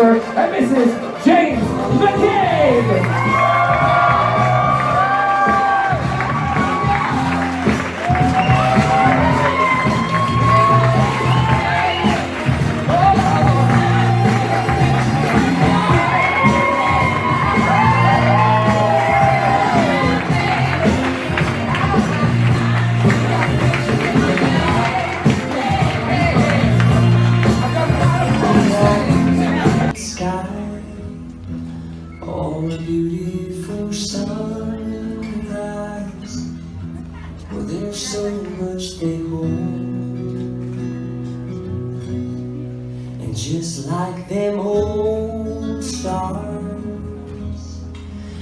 Mr. and Mrs. James McCabe. All the beautiful sunrise. Well, there's so much they hold, and just like them old stars,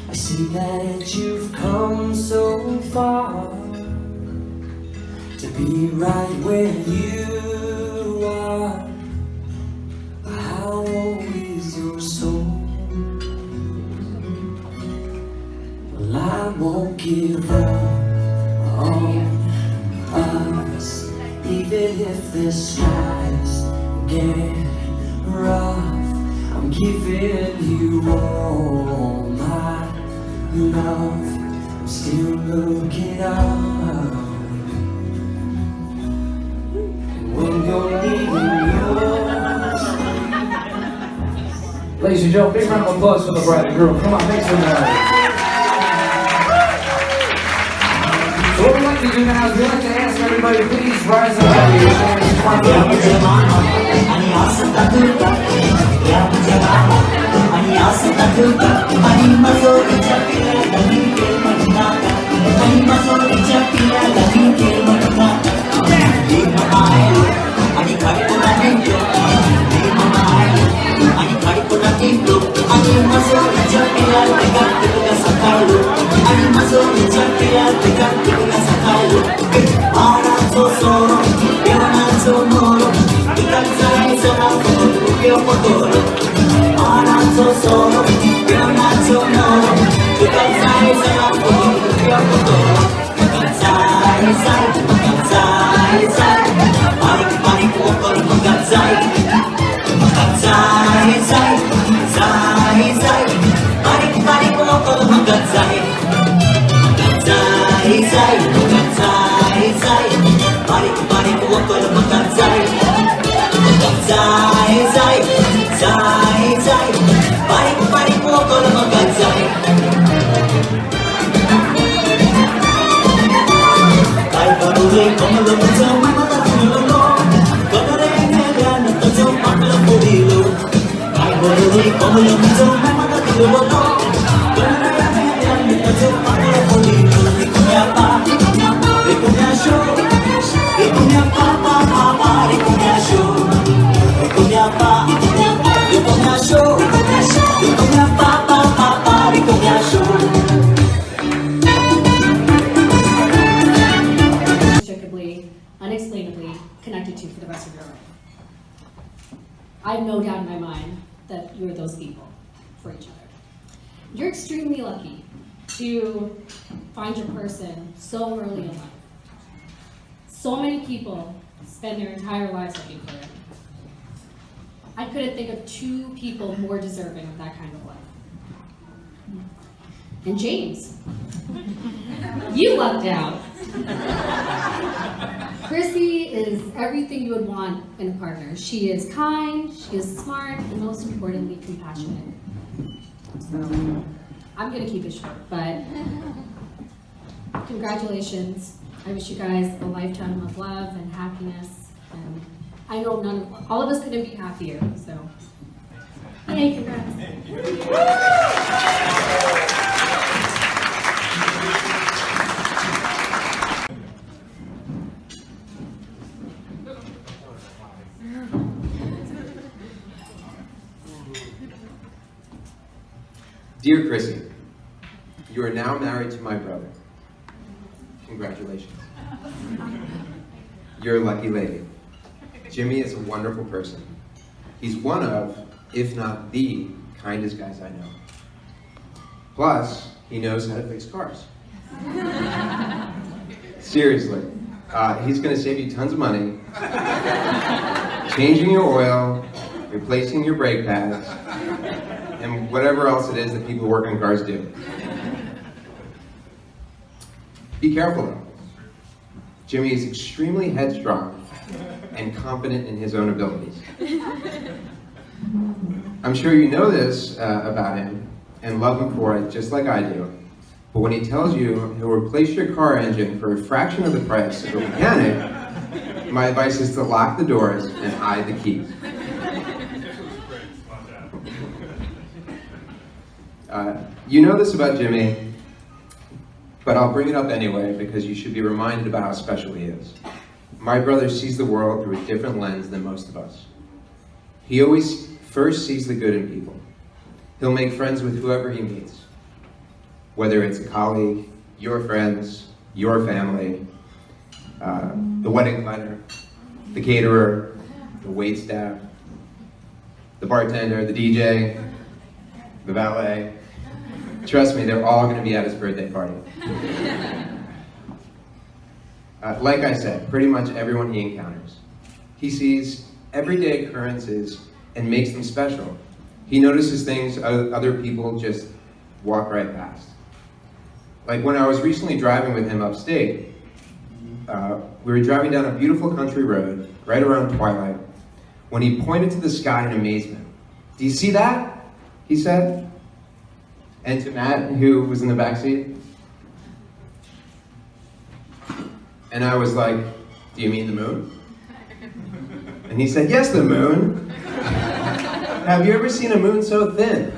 I see that you've come so far to be right where you are. How old is your soul? Well, I won't give up on us, even if the skies get rough. I'm giving you all my love. I'm still looking up, and when you're leaving yours. Ladies and gentlemen, big round of applause for the bride and groom. Come on, make some noise. So what we'd like to do now is we'd like to ask everybody to please rise up out of your chairs. Unexplainably connected to for the rest of your life. I have no doubt in my mind that you're those people for each other. You're extremely lucky to find your person so early in life. So many people spend their entire lives looking for it. I couldn't think of two people more deserving of that kind of life. And James, you lucked out. Chrissy is everything you would want in a partner. She is kind, she is smart, and most importantly, compassionate. So, I'm gonna keep it short, but congratulations. I wish you guys a lifetime of love and happiness. And I know all of us couldn't be happier, so. Yay, congrats. Dear Chrissy, you are now married to my brother. Congratulations. You're a lucky lady. Jimmy is a wonderful person. He's one of, if not the, kindest guys I know. Plus, he knows how to fix cars. Seriously, he's going to save you tons of money, changing your oil, replacing your brake pads, and whatever else it is that people who work on cars do. Be careful though. Jimmy is extremely headstrong and confident in his own abilities. I'm sure you know this about him and love him for it just like I do. But when he tells you he'll replace your car engine for a fraction of the price of a mechanic, my advice is to lock the doors and hide the keys. You know this about Jimmy, but I'll bring it up anyway because you should be reminded about how special he is. My brother sees the world through a different lens than most of us. He always first sees the good in people. He'll make friends with whoever he meets, whether it's a colleague, your friends, your family, the wedding planner, the caterer, the waitstaff, the bartender, the DJ, the valet. Trust me, they're all going to be at his birthday party. Like I said, pretty much everyone he encounters. He sees everyday occurrences and makes them special. He notices things other people just walk right past. Like when I was recently driving with him upstate, we were driving down a beautiful country road, right around twilight, when he pointed to the sky in amazement. "Do you see that?" he said. And to Matt, who was in the back seat. And I was like, "Do you mean the moon?" And he said, "Yes, the moon. Have you ever seen a moon so thin?"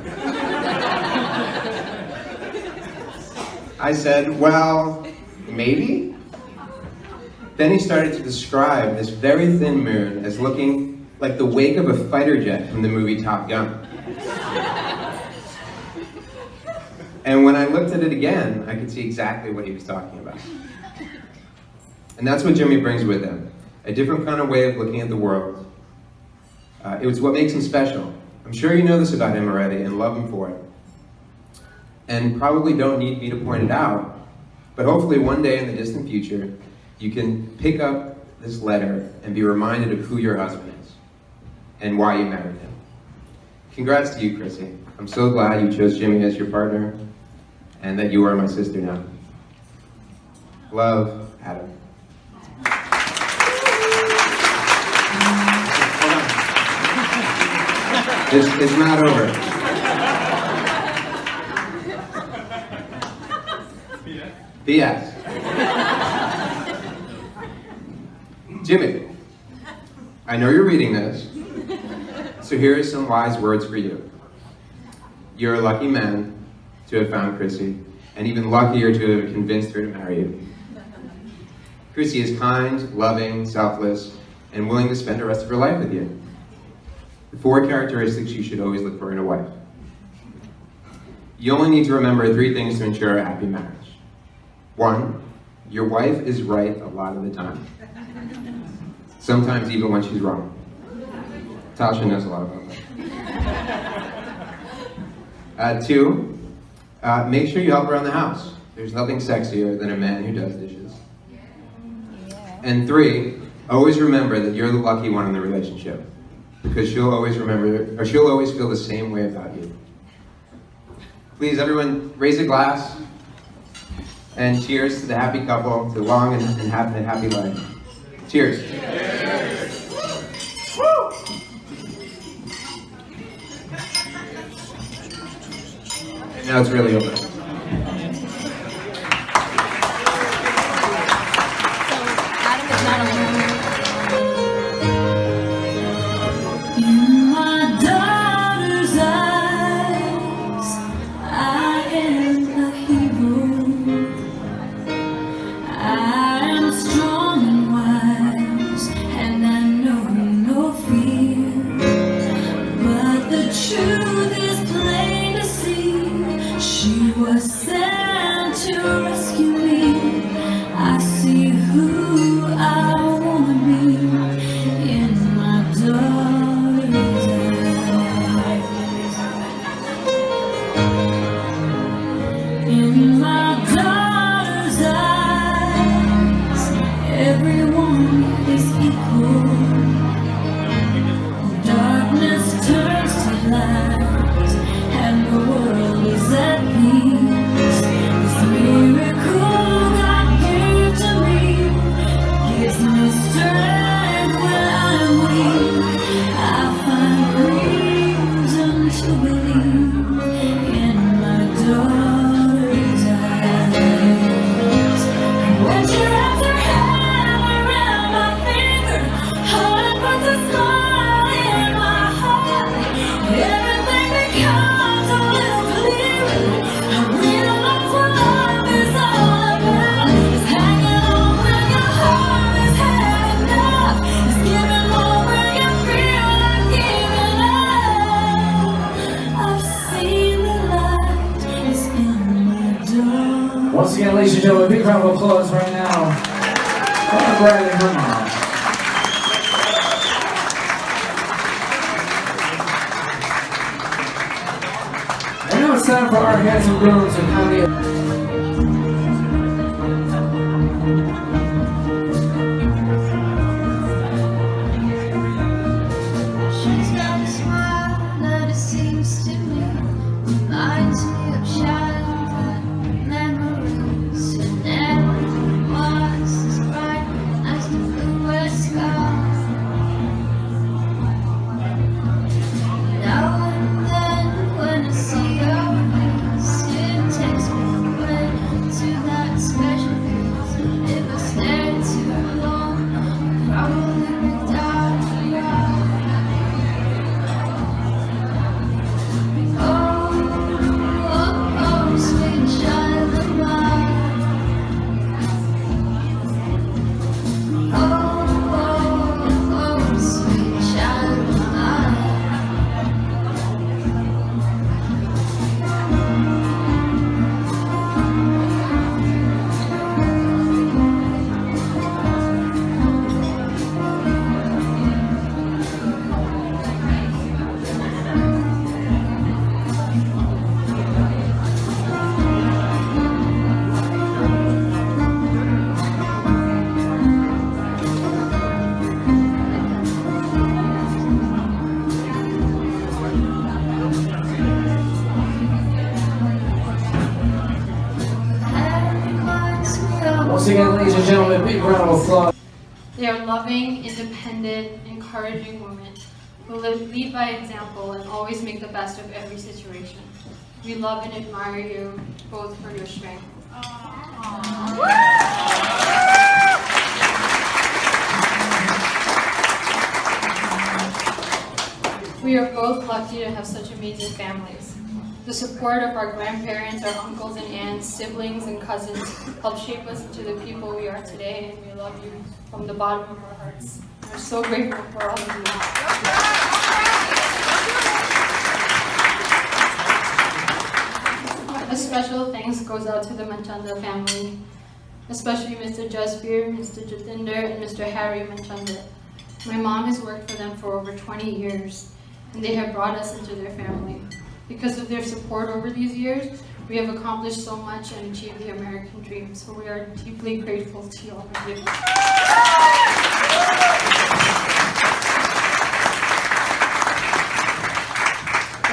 I said, "Well, maybe." Then he started to describe this very thin moon as looking like the wake of a fighter jet from the movie Top Gun. And when I looked at it again, I could see exactly what he was talking about. And that's what Jimmy brings with him, a different kind of way of looking at the world. It was what makes him special. I'm sure you know this about him already and love him for it. And probably don't need me to point it out, but hopefully one day in the distant future, you can pick up this letter and be reminded of who your husband is and why you married him. Congrats to you, Chrissy. I'm so glad you chose Jimmy as your partner and that you are my sister now. Love, Adam. It's not over. P.S. Jimmy, I know you're reading this, so here are some wise words for you. You're a lucky man to have found Chrissy, and even luckier to have convinced her to marry you. Chrissy is kind, loving, selfless, and willing to spend the rest of her life with you. The 4 characteristics you should always look for in a wife. You only need to remember 3 things to ensure a happy marriage. 1, your wife is right a lot of the time. Sometimes even when she's wrong. Tasha knows a lot about that. 2, make sure you help around the house. There's nothing sexier than a man who does dishes. And 3, always remember that you're the lucky one in the relationship, because she'll always remember, or she'll always feel the same way about you. Please, everyone, raise a glass and cheers to the happy couple, to long and happy life. Cheers. Woo! And now it's really over. Darkness turns to light, and daughter's eyes. When she wraps her hand around my finger, heart puts a smile in my heart. Everything becomes a little clearer. I realize what love is all about. It's hanging on when your heart has had enough. It's giving more when you feel like giving up. I've seen the light, it's in the dark. Once again, ladies and gentlemen, big round of applause right now. And Bradley Herman. And now it's time for our handsome grooms and how they She's got a smile that it seems to me reminds me of childhood memories. And everything was as bright as the bluest sky. Now and then when I see your face, it takes me away to that special place. If I stay too long, I'll probably be dying. Oh, sweet child of mine. Oh, sweet child of mine. Once again, ladies and gentlemen, big round of applause. They are loving, independent, encouraging women who lead by example and always make the best of every situation. We love and admire you both for your strength. We are both lucky to have such amazing families. The support of our grandparents, our uncles and aunts, siblings and cousins helped shape us into the people we are today, and we love you from the bottom of our hearts. We're so grateful for all of you. A special thanks goes out to the Manchanda family, especially Mr. Jasbir, Mr. Jatinder, and Mr. Harry Manchanda. My mom has worked for them for over 20 years, and they have brought us into their family. Because of their support over these years, we have accomplished so much and achieved the American dream. So we are deeply grateful to all of you.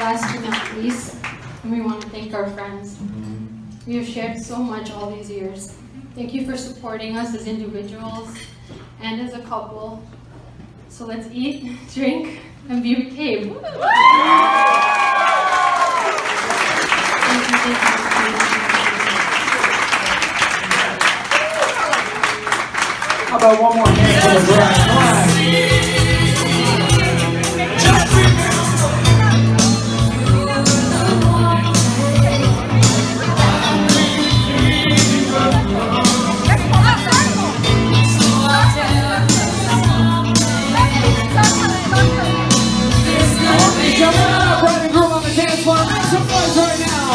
Last but not least, we want to thank our friends. We have shared so much all these years. Thank you for supporting us as individuals and as a couple. So let's eat, drink, and be behaved. How about one more hand for the bride? Come on. Coming up, bride and groom on the dance floor. Make some noise right now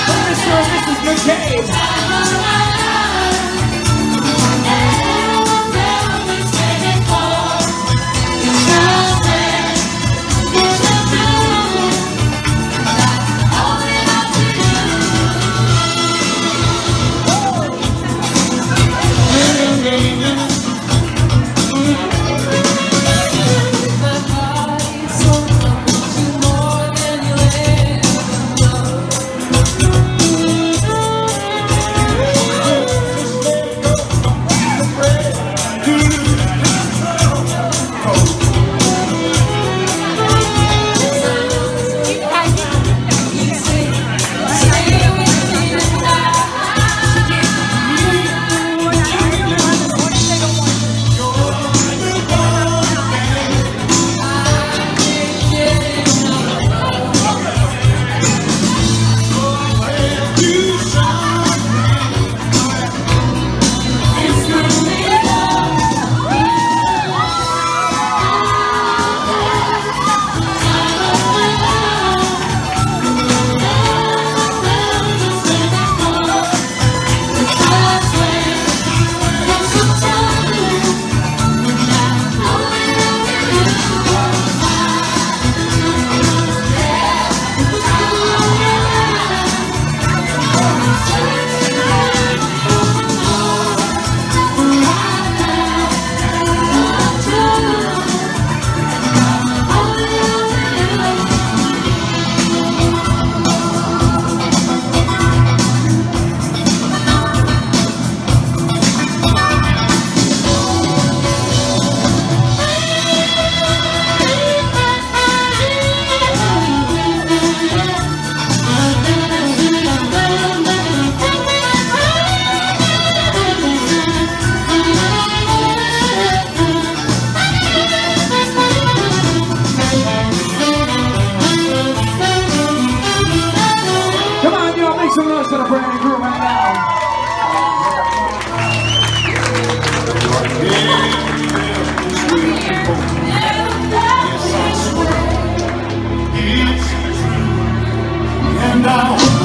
for Mr. and Mrs. McCabe. some noise to the brand new crew right now. And now